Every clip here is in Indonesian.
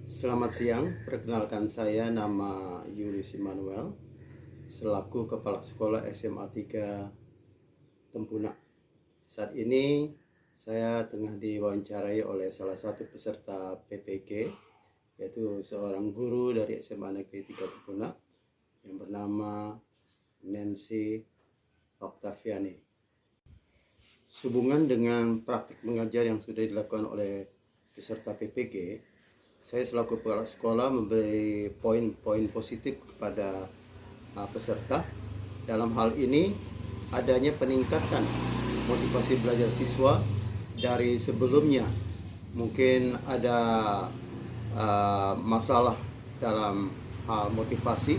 Selamat siang, perkenalkan saya nama Yulis Immanuel selaku Kepala Sekolah SMA 3 Tempuna. Saat ini saya tengah diwawancarai oleh salah satu peserta PPG, yaitu seorang guru dari SMA Negeri 3 Tempuna yang bernama Nancy Octaviani. Sehubungan dengan praktik mengajar yang sudah dilakukan oleh peserta PPG, saya selaku kepala sekolah memberi poin-poin positif kepada peserta. Dalam hal ini adanya peningkatan motivasi belajar siswa dari sebelumnya. Mungkin ada masalah dalam hal motivasi,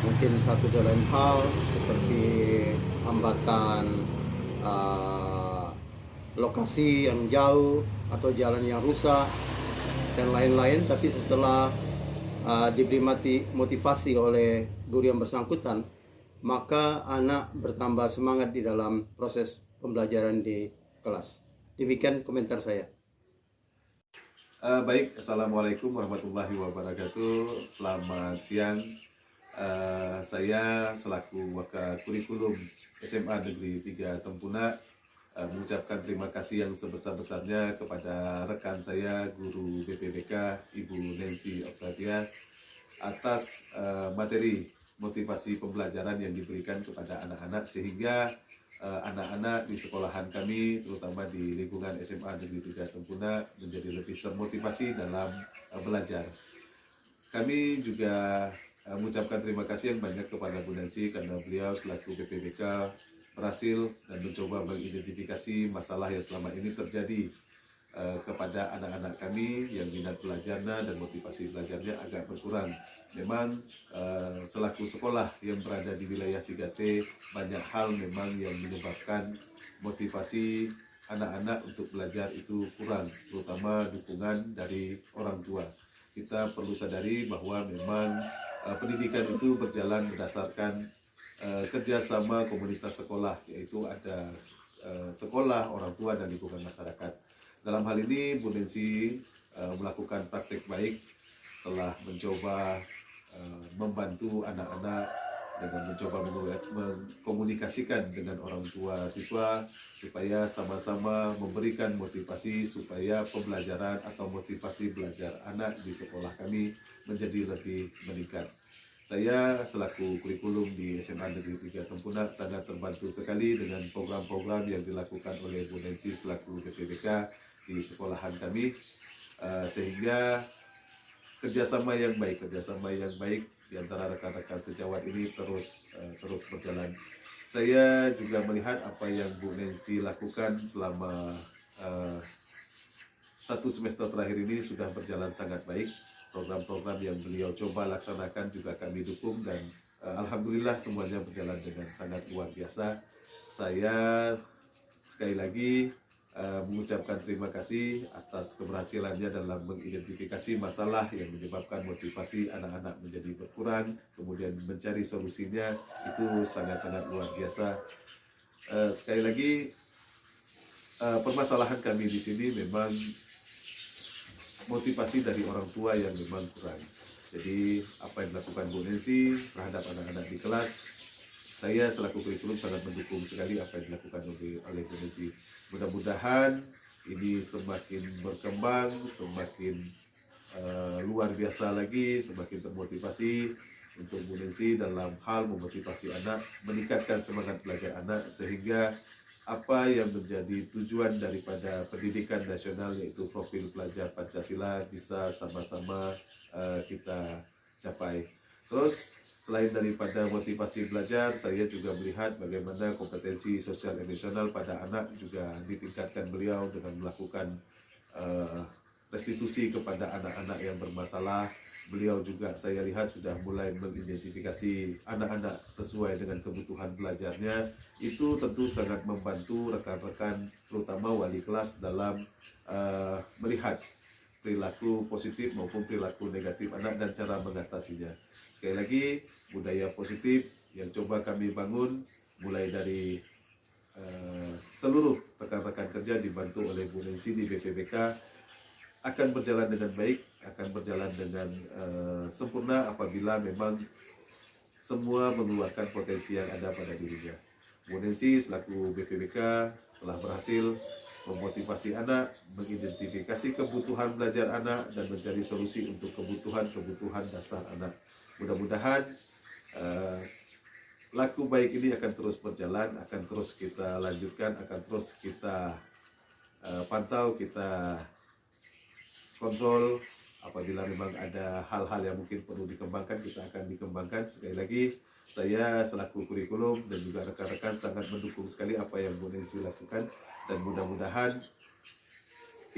mungkin satu dan lain hal seperti hambatan lokasi yang jauh atau jalan yang rusak dan lain-lain, tapi setelah diberi motivasi oleh guru yang bersangkutan, maka anak bertambah semangat di dalam proses pembelajaran di kelas. Demikian komentar saya. Baik, Assalamualaikum warahmatullahi wabarakatuh. Selamat siang. Saya selaku Wakakurikulum SMA Negeri 3 Tempuna mengucapkan terima kasih yang sebesar-besarnya kepada rekan saya, guru BPBK, Ibu Nancy Octavia, atas materi motivasi pembelajaran yang diberikan kepada anak-anak, sehingga anak-anak di sekolahan kami, terutama di lingkungan SMA Negeri 3 Tempuna, menjadi lebih termotivasi dalam belajar. Kami juga mengucapkan terima kasih yang banyak kepada Bu Nancy karena beliau selaku BPBK berhasil dan mencoba mengidentifikasi masalah yang selama ini terjadi kepada anak-anak kami yang minat belajarnya dan motivasi belajarnya agak berkurang. Memang selaku sekolah yang berada di wilayah 3T, banyak hal memang yang menyebabkan motivasi anak-anak untuk belajar itu kurang, terutama dukungan dari orang tua. Kita perlu sadari bahwa memang pendidikan itu berjalan berdasarkan kerjasama komunitas sekolah, yaitu ada sekolah, orang tua, dan lingkungan masyarakat. Dalam hal ini Bu Nancy melakukan praktek baik, telah mencoba membantu anak-anak dengan mencoba mengkomunikasikan dengan orang tua siswa supaya sama-sama memberikan motivasi supaya pembelajaran atau motivasi belajar anak di sekolah kami menjadi lebih meningkat. Saya selaku kurikulum di SMA Negeri 3 Tempuna sangat terbantu sekali dengan program-program yang dilakukan oleh Bu Nancy selaku BPBK di sekolahan kami, sehingga kerjasama yang baik di antara rekan-rekan sejawat ini terus berjalan. Saya juga melihat apa yang Bu Nancy lakukan selama satu semester terakhir ini sudah berjalan sangat baik. Program-program yang beliau coba laksanakan juga kami dukung, dan alhamdulillah semuanya berjalan dengan sangat luar biasa. Saya sekali lagi mengucapkan terima kasih atas keberhasilannya dalam mengidentifikasi masalah yang menyebabkan motivasi anak-anak menjadi berkurang, kemudian mencari solusinya, itu sangat-sangat luar biasa. Sekali lagi, permasalahan kami di sini memang motivasi dari orang tua yang memang kurang. Jadi apa yang dilakukan Bu Nancy terhadap anak-anak di kelas, saya selaku kurikulum sangat mendukung sekali apa yang dilakukan oleh Bu Nancy. Mudah-mudahan ini semakin berkembang, semakin luar biasa lagi, semakin termotivasi untuk Bu Nancy dalam hal memotivasi anak, meningkatkan semangat belajar anak, sehingga apa yang menjadi tujuan daripada pendidikan nasional, yaitu profil pelajar Pancasila, bisa sama-sama kita capai. Terus selain daripada motivasi belajar, saya juga melihat bagaimana kompetensi sosial emosional pada anak juga ditingkatkan beliau dengan melakukan restitusi kepada anak-anak yang bermasalah. Beliau juga saya lihat sudah mulai mengidentifikasi anak-anak sesuai dengan kebutuhan belajarnya. Itu tentu sangat membantu rekan-rekan, terutama wali kelas, dalam melihat perilaku positif maupun perilaku negatif anak dan cara mengatasinya. Sekali lagi, budaya positif yang coba kami bangun mulai dari seluruh rekan-rekan kerja dibantu oleh Bu Nancy di BPBK akan berjalan dengan baik, akan berjalan dengan sempurna apabila memang semua mengeluarkan potensi yang ada pada dirinya. Bu Nancy selaku BPBK telah berhasil memotivasi anak, mengidentifikasi kebutuhan belajar anak, dan mencari solusi untuk kebutuhan-kebutuhan dasar anak. Mudah-mudahan laku baik ini akan terus berjalan, akan terus kita lanjutkan, akan terus kita pantau, kita kontrol. Apabila memang ada hal-hal yang mungkin perlu dikembangkan, kita akan dikembangkan. Sekali lagi, saya selaku kurikulum dan juga rekan-rekan sangat mendukung sekali apa yang Bu Nancy lakukan, dan mudah-mudahan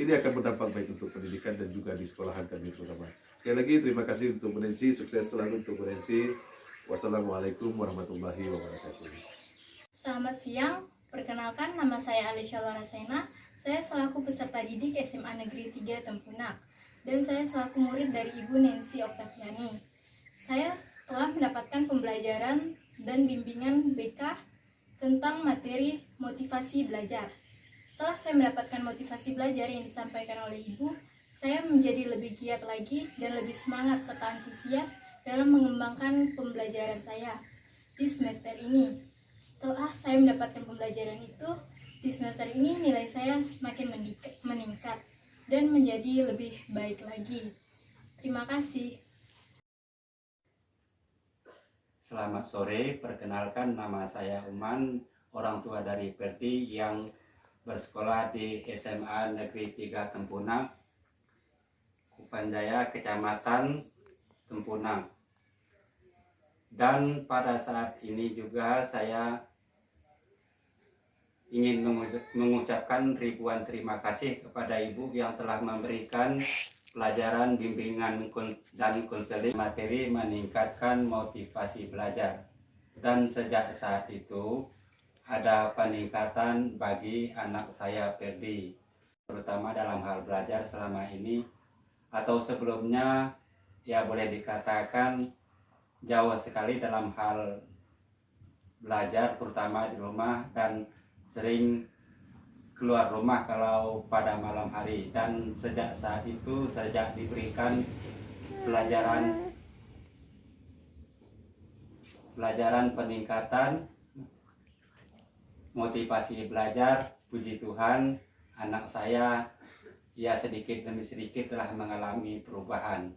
ini akan berdampak baik untuk pendidikan dan juga di sekolahan kami terutama. Sekali lagi terima kasih untuk Bu Nancy, sukses selalu untuk Bu Nancy. Wassalamualaikum warahmatullahi wabarakatuh. Selamat siang, perkenalkan nama saya Alisha Larasena. Saya selaku peserta didik SMA Negeri 3 Tempunak, dan saya selaku murid dari Ibu Nancy Oktaviani. Saya telah mendapatkan pembelajaran dan bimbingan BK tentang materi motivasi belajar. Setelah saya mendapatkan motivasi belajar yang disampaikan oleh Ibu, saya menjadi lebih giat lagi dan lebih semangat serta antusias dalam mengembangkan pembelajaran saya di semester ini. Setelah saya mendapatkan pembelajaran itu, di semester ini nilai saya semakin meningkat dan menjadi lebih baik lagi. Terima kasih. Selamat sore, perkenalkan nama saya Uman, orang tua dari Ferdi yang bersekolah di SMA Negeri 3 Tempunak, Kupanjaya, Kecamatan Tempunak. Dan pada saat ini juga saya ingin mengucapkan ribuan terima kasih kepada Ibu yang telah memberikan pelajaran, bimbingan, dan konseling materi meningkatkan motivasi belajar. Dan sejak saat itu ada peningkatan bagi anak saya Ferdi, terutama dalam hal belajar selama ini atau sebelumnya ya boleh dikatakan jauh sekali dalam hal belajar, terutama di rumah, dan sering keluar rumah kalau pada malam hari. Dan sejak saat itu, sejak diberikan pelajaran peningkatan motivasi belajar, puji Tuhan anak saya ya sedikit demi sedikit telah mengalami perubahan.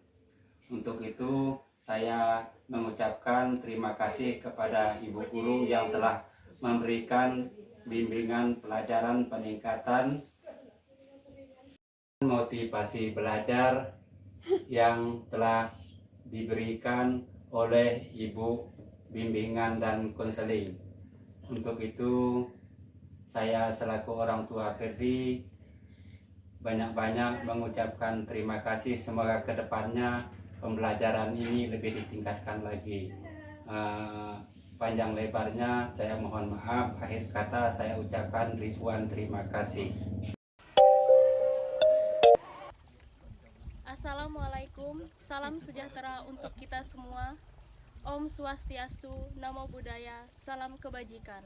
Untuk itu saya mengucapkan terima kasih kepada Ibu Guru yang telah memberikan bimbingan pelajaran peningkatan motivasi belajar yang telah diberikan oleh Ibu bimbingan dan konseling. Untuk itu saya selaku orang tua Ferdi banyak-banyak mengucapkan terima kasih. Semoga kedepannya pembelajaran ini lebih ditingkatkan lagi. Panjang lebarnya saya mohon maaf, akhir kata saya ucapkan ribuan terima kasih. Assalamualaikum, salam sejahtera untuk kita semua. Om Swastiastu, Namo Buddhaya, salam kebajikan.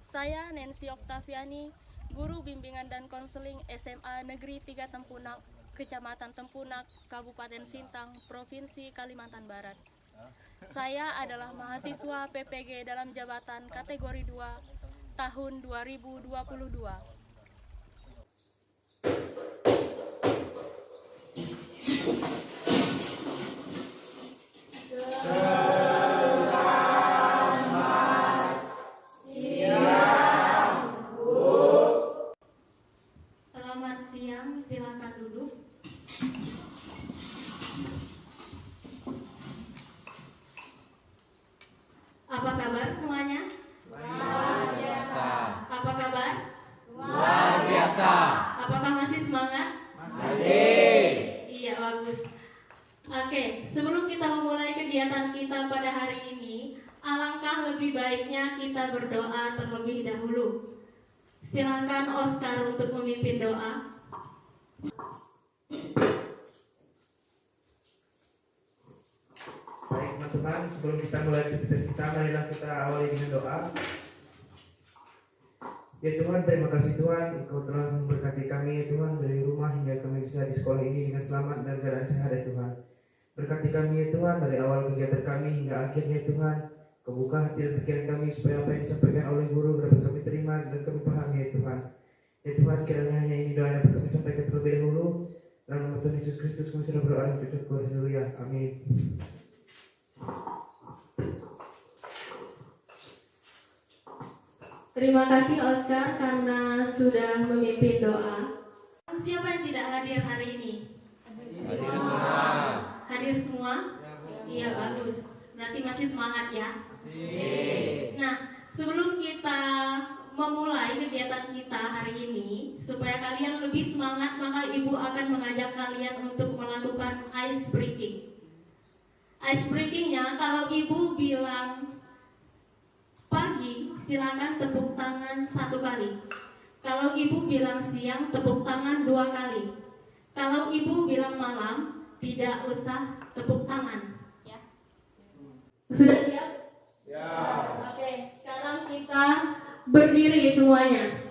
Saya Nancy Oktaviani, guru bimbingan dan konseling SMA Negeri 3 Tempunak, Kecamatan Tempunak, Kabupaten Sintang, Provinsi Kalimantan Barat. Saya adalah mahasiswa PPG dalam jabatan kategori 2 tahun 2022. Selamat siang, silakan duduk. Apa kabar semuanya? Luar biasa. Apa kabar? Luar biasa. Apakah masih semangat? Masih. Iya, bagus. Oke, sebelum kita memulai kegiatan kita pada hari ini, alangkah lebih baiknya kita berdoa terlebih dahulu. Silakan Oscar untuk memimpin doa. Baik teman-teman, sebelum kita mulai aktivitas kita, marilah kita awali dengan doa. Ya Tuhan, terima kasih Tuhan, Engkau telah memberkati kami ya Tuhan dari rumah hingga kami bisa di sekolah ini dengan selamat dan keadaan sehat ya Tuhan. Berkati kami ya Tuhan dari awal kegiatan kami hingga akhirnya Tuhan. Kau buka hati dan pikiran kami supaya apa yang disampaikan oleh guru dapat kami terima dan kami pahami ya Tuhan. Ya Tuhan, kiranya hanya ini doa yang dapat kami sampaikan terlebih dahulu. Dalam nama Tuhan Yesus Kristus kami sudah berdoa dan bersyukur. Haleluya. Amin. Terima kasih Oscar karena sudah memimpin doa. Siapa yang tidak hadir hari ini? Hadir semua. Hadir semua? Iya, bagus. Berarti masih semangat ya? Nah, sebelum kita memulai kegiatan kita hari ini, supaya kalian lebih semangat, maka Ibu akan mengajak kalian untuk melakukan ice breaking. Ice breakingnya, kalau Ibu bilang pagi, silakan tepuk tangan 1 kali. Kalau Ibu bilang siang, tepuk tangan 2 kali. Kalau Ibu bilang malam, tidak usah tepuk tangan. Ya. Sudah siap? Ya. Oke, sekarang kita berdiri semuanya.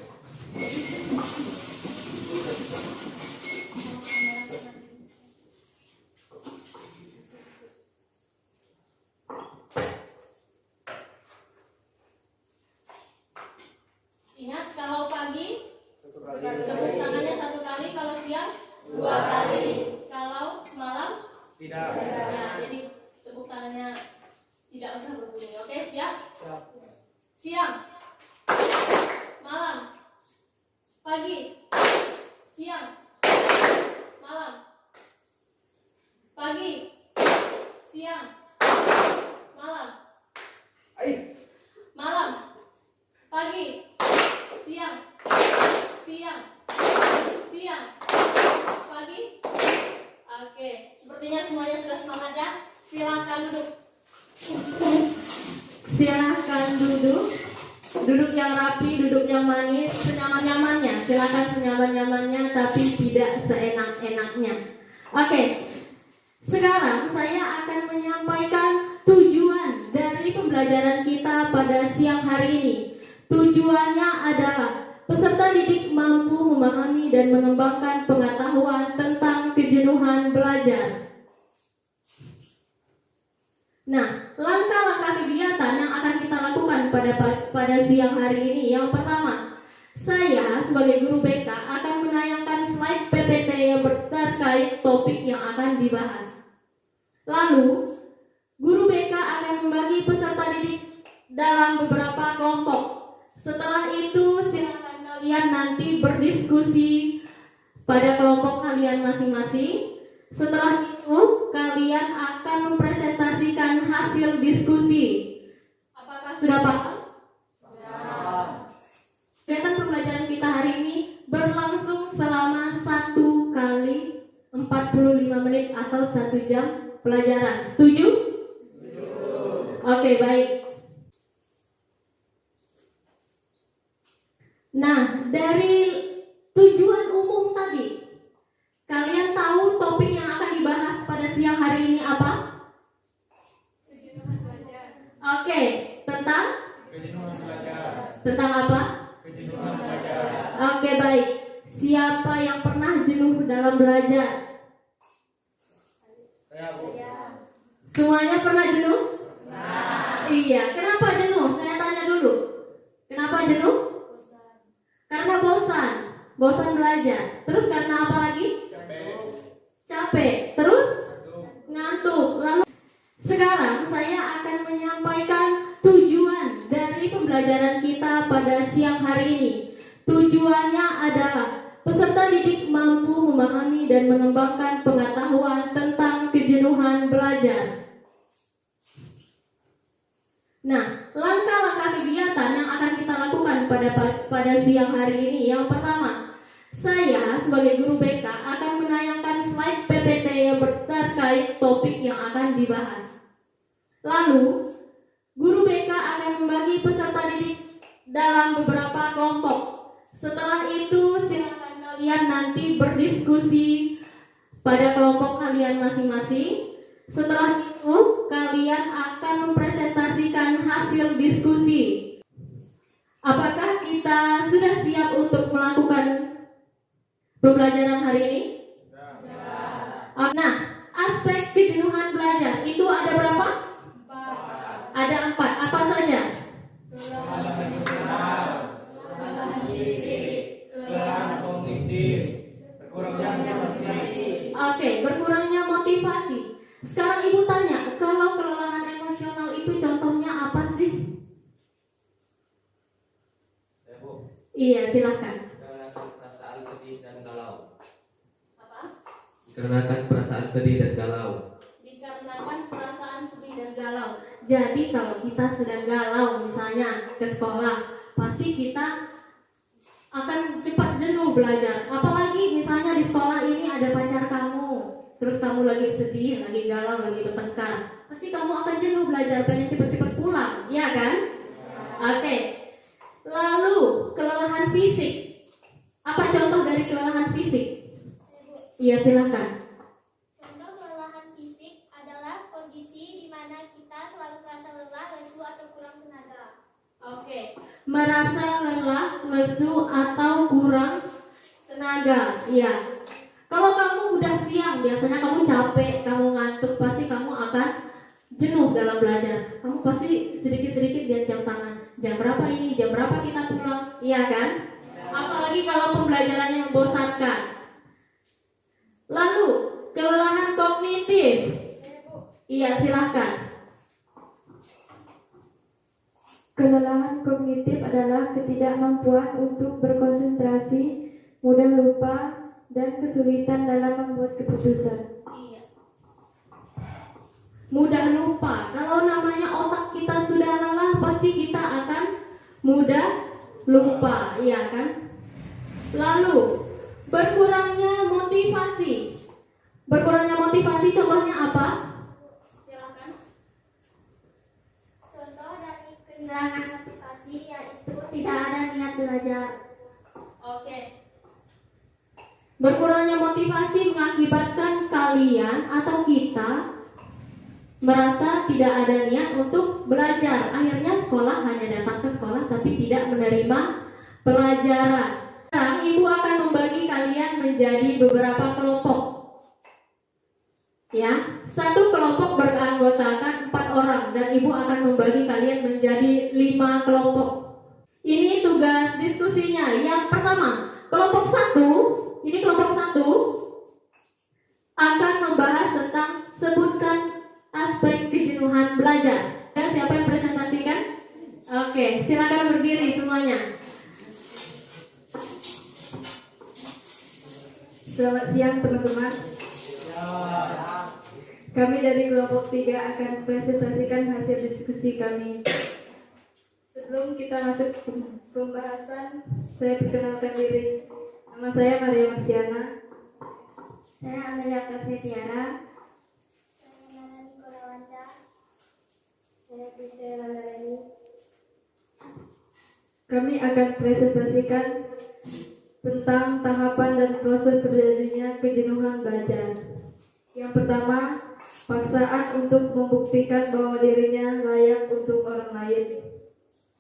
Ingat, kalau pagi tepuk tangannya 1 kali, kalau siang 2 kali, kalau malam tidak. Ya, jadi tepuk tangannya tidak usah berbunyi. Oke, siap? Siang, malam, pagi, siang, malam, pagi, siang, malam, malam, pagi, siang, siang, siang, pagi. Oke, sepertinya semuanya sudah semangat ya. Silakan duduk. Silakan duduk. Duduk yang rapi, duduk yang manis, senyaman-nyamannya. Silakan senyaman-nyamannya, tapi tidak seenak-enaknya. Oke, sekarang saya akan menyampaikan tujuan dari pembelajaran kita pada siang hari ini. Tujuannya adalah peserta didik mampu memahami dan mengembangkan pengetahuan tentang kejenuhan belajar. Nah, langkah-langkah kegiatan yang akan kita lakukan pada siang hari ini. Yang pertama, saya sebagai guru BK akan menayangkan slide PPT yang terkait topik yang akan dibahas. Lalu, guru BK akan membagi peserta didik dalam beberapa kelompok. Setelah itu, silakan kalian nanti berdiskusi pada kelompok kalian masing-masing. Setelah itu, kalian akan mempresentasikan hasil diskusi. Apakah sudah paham? Kegiatan pembelajaran kita hari ini berlangsung selama 1 kali 45 menit atau 1 jam pelajaran. Setuju? Setuju. Oke, baik. Nah, dari tujuan umum tadi, kalian tahu topik yang akan dibahas pada siang hari ini apa? Oke, tentang? Kejenuhan belajar. Tentang apa? Kejenuhan belajar. Oke, baik. Siapa yang pernah jenuh dalam belajar? Saya, Bu. Semuanya pernah jenuh? Nah. Iya, kenapa jenuh? Saya tanya dulu. Kenapa jenuh? Karena bosan. Bosan belajar. Terus karena apa lagi? Capek. Terus? Ngantuk. Lalu sekarang saya akan menyampaikan tujuan dari pembelajaran kita pada siang hari ini. Tujuannya adalah peserta didik mampu memahami dan mengembangkan pengetahuan tentang kejenuhan belajar. Nah, langkah-langkah kegiatan yang akan kita lakukan pada siang hari ini. Yang pertama, saya sebagai guru BK akan menayangkan slide PPT yang terkait topik yang akan dibahas. Lalu, guru BK akan membagi peserta didik dalam beberapa kelompok. Setelah itu, silakan kalian nanti berdiskusi pada kelompok kalian masing-masing. Setelah itu, kalian akan mempresentasikan hasil diskusi. Apakah kita kita sudah siap untuk melakukan pembelajaran hari ini? Nah, aspek kejenuhan belajar itu ada berapa? Ada 4. Apa saja? Oke, berkurangnya motivasi. Sekarang ibu tanya, kalau kelelahan emosional itu contohnya apa sih? Iya, silakan. Dikarenakan perasaan sedih dan galau. Apa? Dikarenakan perasaan sedih dan galau. Dikarenakan perasaan sedih dan galau. Jadi kalau kita sedang galau misalnya ke sekolah, pasti kita akan cepat jenuh belajar. Apalagi misalnya di sekolah ini ada pacar kamu, terus kamu lagi sedih, lagi galau, lagi bertengkar, pasti kamu akan jenuh belajar, pengen cepat-cepat pulang, ya kan? Oke. Lalu kelelahan fisik. Apa contoh dari kelelahan fisik? Iya, silakan. Contoh kelelahan fisik adalah kondisi di mana kita selalu merasa lelah, lesu, atau kurang tenaga. Oke, merasa lelah, lesu, atau kurang tenaga. Iya. Kalau kamu udah siang, biasanya kamu capek, kamu ngantuk, pasti kamu akan jenuh dalam belajar. Kamu pasti sedikit-sedikit lihat jam tangan. Jam berapa ini? Jam berapa kita pulang? Iya kan? Apalagi kalau pembelajarannya membosankan. Lalu, kelelahan kognitif. Iya, silakan. Kelelahan kognitif adalah ketidakmampuan untuk berkonsentrasi, mudah lupa, dan kesulitan dalam membuat keputusan. Iya. Mudah lupa. Kalau namanya otak kita sudah lelah, pasti kita akan mudah lupa, iya kan? Lalu, berkurangnya motivasi. Berkurangnya motivasi contohnya apa? Silakan. Contoh dari kehilangan motivasi yaitu tidak ada niat belajar. Oke. Berkurangnya motivasi mengakibatkan kalian atau kita merasa tidak ada niat untuk belajar. Akhirnya sekolah hanya datang ke sekolah tapi tidak menerima pelajaran. Sekarang ibu akan membagi kalian menjadi beberapa kelompok. Ya, satu kelompok beranggotakan 4 orang dan ibu akan membagi kalian menjadi 5 kelompok. Ini tugas diskusinya. Yang pertama, kelompok 1, ini kelompok 1 akan membahas tentang sebutkan aspek kejenuhan belajar. Ya, siapa yang presentasikan? Oke, silakan berdiri semuanya. Selamat siang teman-teman. Kami dari kelompok 3 akan presentasikan hasil diskusi kami. Sebelum kita masuk ke pembahasan, saya perkenalkan diri. Nama saya Maria Marsiana. Saya Amelia Kavetiara. Saya Nana Nikolawanda. Saya Kristina Landarani. Kami akan presentasikan tentang tahapan dan proses terjadinya kejenuhan belajar. Yang pertama, paksaan untuk membuktikan bahwa dirinya layak untuk orang lain.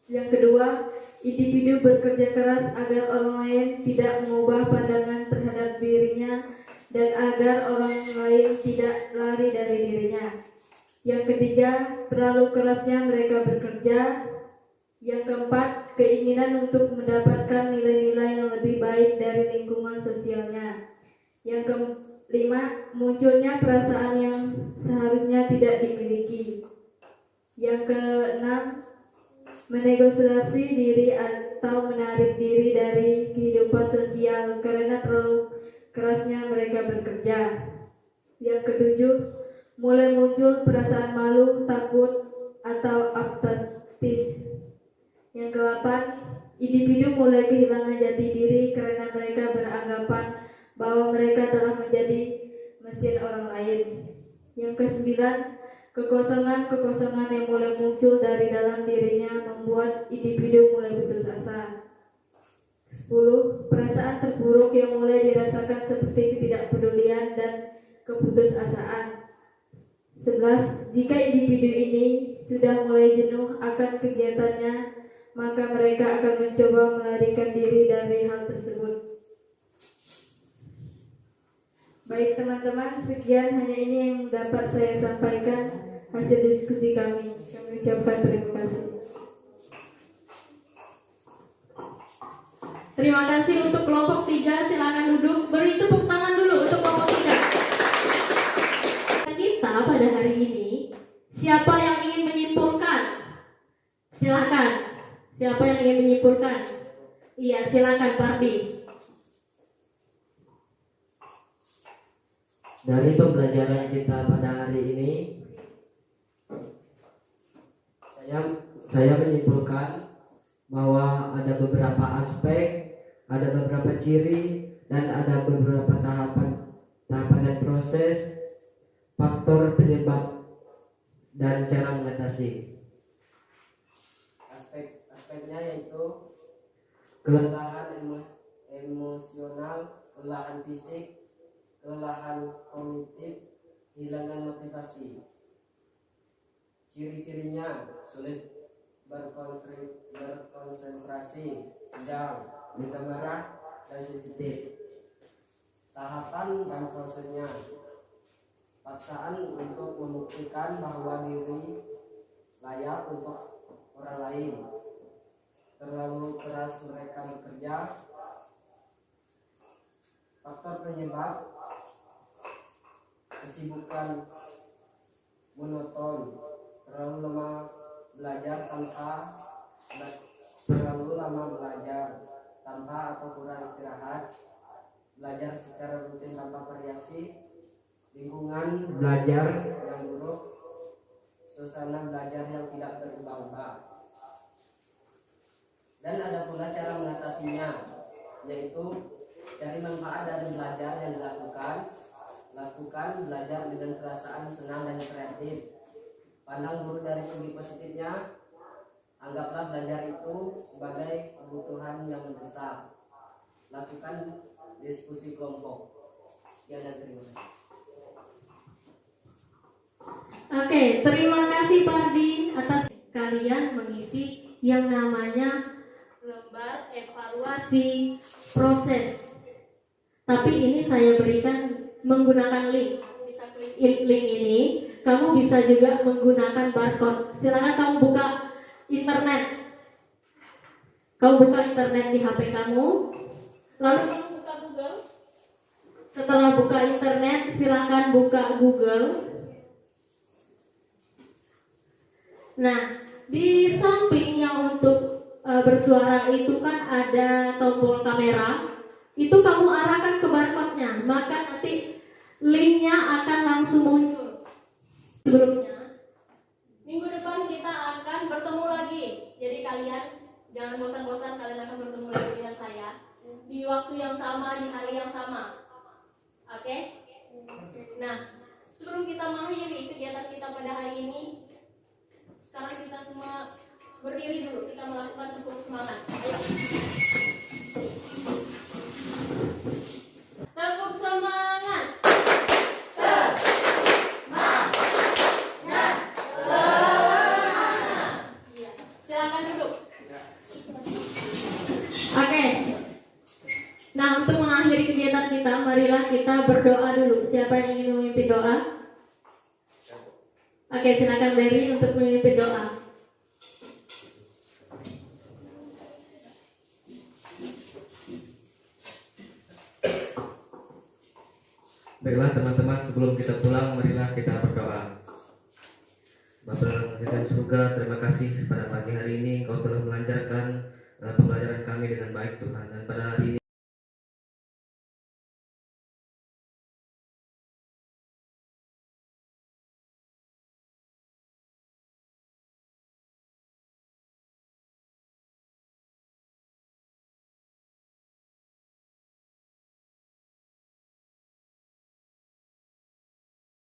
Yang kedua, individu bekerja keras agar orang lain tidak mengubah pandangan terhadap dirinya dan agar orang lain tidak lari dari dirinya. Yang ketiga, terlalu kerasnya mereka bekerja. Yang keempat, keinginan untuk mendapatkan nilai-nilai yang lebih baik dari lingkungan sosialnya. Yang kelima, munculnya perasaan yang seharusnya tidak dimiliki. Yang keenam, menegosiasi diri atau menarik diri dari kehidupan sosial karena terlalu kerasnya mereka bekerja. Yang ketujuh, mulai muncul perasaan malu, takut, atau apatis. Yang ke-8, individu mulai kehilangan jati diri karena mereka beranggapan bahwa mereka telah menjadi mesin orang lain. Yang ke-9, kekosongan yang mulai muncul dari dalam dirinya membuat individu mulai putus asa. 10, perasaan terburuk yang mulai dirasakan seperti ketidakpedulian dan keputusasaan. 11, jika individu ini sudah mulai jenuh akan kegiatannya, maka mereka akan mencoba melarikan diri dari hal tersebut. Baik teman-teman, sekian hanya ini yang dapat saya sampaikan hasil diskusi kami. Kami ucapkan terima kasih. Terima kasih untuk kelompok 3, silakan duduk. Beri tepuk tangan dulu untuk kelompok 3. Kita pada hari ini, siapa yang ingin menyimpulkan? Silakan. Siapa yang ingin menyimpulkan? Iya, silakan Fardi. Dari pembelajaran kita pada hari ini, saya menyimpulkan bahwa ada beberapa aspek, ada beberapa ciri, dan ada beberapa tahapan dan proses, faktor penyebab, dan cara mengatasi. Aspeknya yaitu kelelahan emosional, kelelahan fisik, kelelahan kognitif, hilangnya motivasi. Ciri-cirinya sulit berkonsentrasi, tegang, mudah marah, dan sensitif. Tahapan dan prosesnya: paksaan untuk membuktikan bahwa diri layak untuk orang lain, terlalu keras mereka bekerja. Faktor penyebab: kesibukan monoton, terlalu lama belajar tanpa atau kurang istirahat, belajar secara rutin tanpa variasi, lingkungan belajar yang buruk, suasana belajar yang tidak berubah-ubah. Dan ada pula cara mengatasinya, yaitu cari manfaat dari belajar yang lakukan belajar dengan perasaan senang dan kreatif. Pandang guru dari segi positifnya, anggaplah belajar itu sebagai kebutuhan yang mendesak. Lakukan diskusi kelompok. Sekian dan terima kasih. Oke, terima kasih Fardi atas kalian mengisi yang namanya lembar evaluasi proses. Tapi ini saya berikan menggunakan link. Bisa klik link ini. Kamu bisa juga menggunakan barcode. Silakan kamu buka internet. Kamu buka internet di HP kamu. Lalu kamu buka Google. Setelah buka internet, silakan buka Google. Nah, di samping yang untuk bersuara itu kan ada tombol kamera. Itu kamu arahkan ke barcode-nya, maka nanti linknya akan langsung muncul. Sebelumnya, minggu depan kita akan bertemu lagi. Jadi kalian jangan bosan-bosan, kalian akan bertemu lagi dengan saya di waktu yang sama, di hari yang sama. Oke? Nah, sebelum kita mengakhiri kegiatan kita pada hari ini, sekarang kita semua berdiri dulu, kita melakukan tepuk semangat. Ayo. Tepuk semangat. Iya. Silakan duduk. Oke. Nah, untuk mengakhiri kegiatan kita, marilah kita berdoa dulu. Siapa yang ingin memimpin doa? Oke, silakan Berry untuk memimpin doa. Baiklah teman-teman, sebelum kita pulang, marilah kita berdoa. Bapa yang di surga, terima kasih pada pagi hari ini Kau telah melancarkan